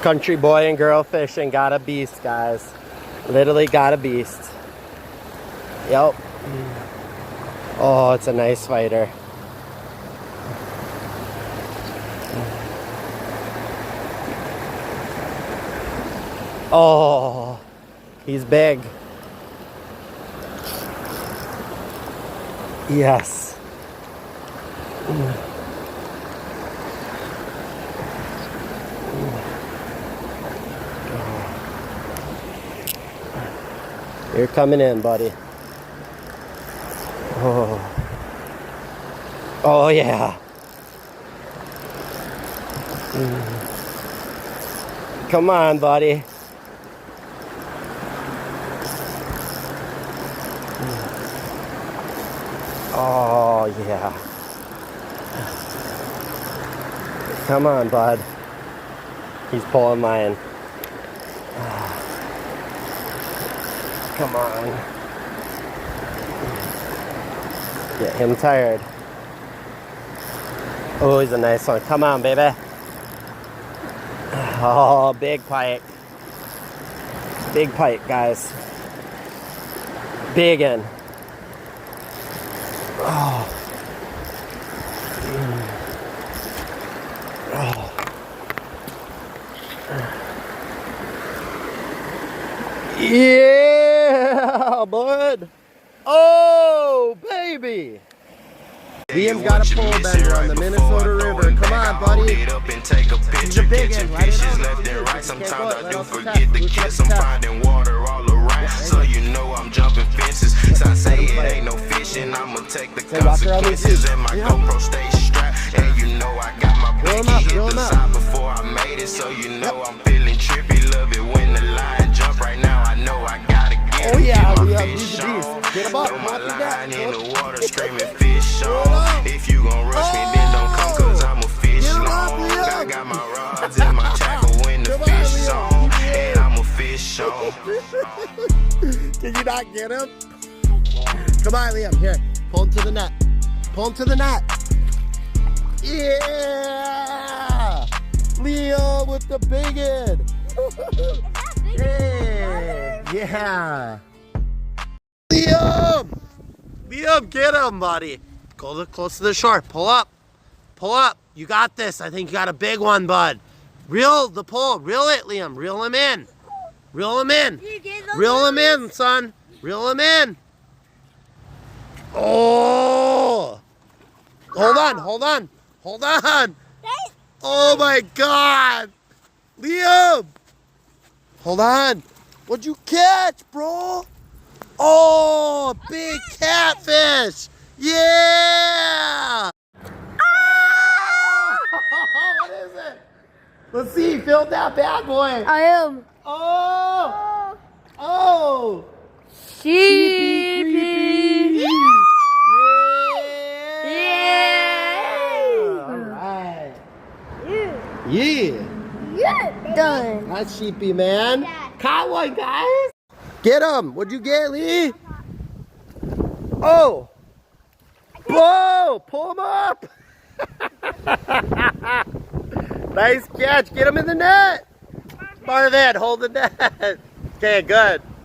Country boy and girl fishing got a beast, guys. Literally got a beast. Yep. Oh, it's a nice fighter. Oh, he's big. Yes. You're coming in, buddy. Oh. Oh, yeah. Come on, buddy. Oh, yeah. Come on, bud. He's pulling mine. Come on. Get him tired. Oh, he's a nice one. Come on, baby. Oh, big pike. Big pike, guys. Big one. Oh. Oh. Yeah, bud. Oh, baby. Liam's got a pole bender on the Minnesota River. Come on, buddy. He's a big one. Let it out. Sometimes I do forget the kiss. I'm finding water all around, so you know I'm jumping fences. So I say it ain't no fishing. I'ma take the consequences, and my GoPro stays strapped. And you know I got my blinky hit the side before I made it, so you know I'm feeling trippy. Love it when the line jump. Right now I know I gotta get Oh yeah, my we fish have on. Get him up. Throw my line in the water, screaming fish on. If you gon' rush me, then don't come, cause I'm a fish long. I got my rods and my tackle when the fish on, and I'm a fish on. Can you not get him? Come on, Liam. Here. Pull him to the net. Pull him to the net. Yeah! Liam with the big one. Yeah. Liam! Liam, get him, buddy. Go close to the shore. Pull up. Pull up. You got this. I think you got a big one, bud. Reel the pole. Reel it, Liam. Reel him in. Reel him in. Reel him in, son. Reel him in. Oh! Hold on. Hold on. Hold on. Oh, my God. Liam. Hold on. What'd you catch, bro? Oh, big catfish. Yeah. What is it? Let's see. Fill that bad boy. I am. Oh. Oh. Sheepy. Yeah. All right. Yeah. Done. That's sheepy, man. Caught one, guys. Get him. What'd you get, Lee? Oh. Whoa. Pull him up. Nice catch. Get him in the net. Marvin, hold the net. Okay, good.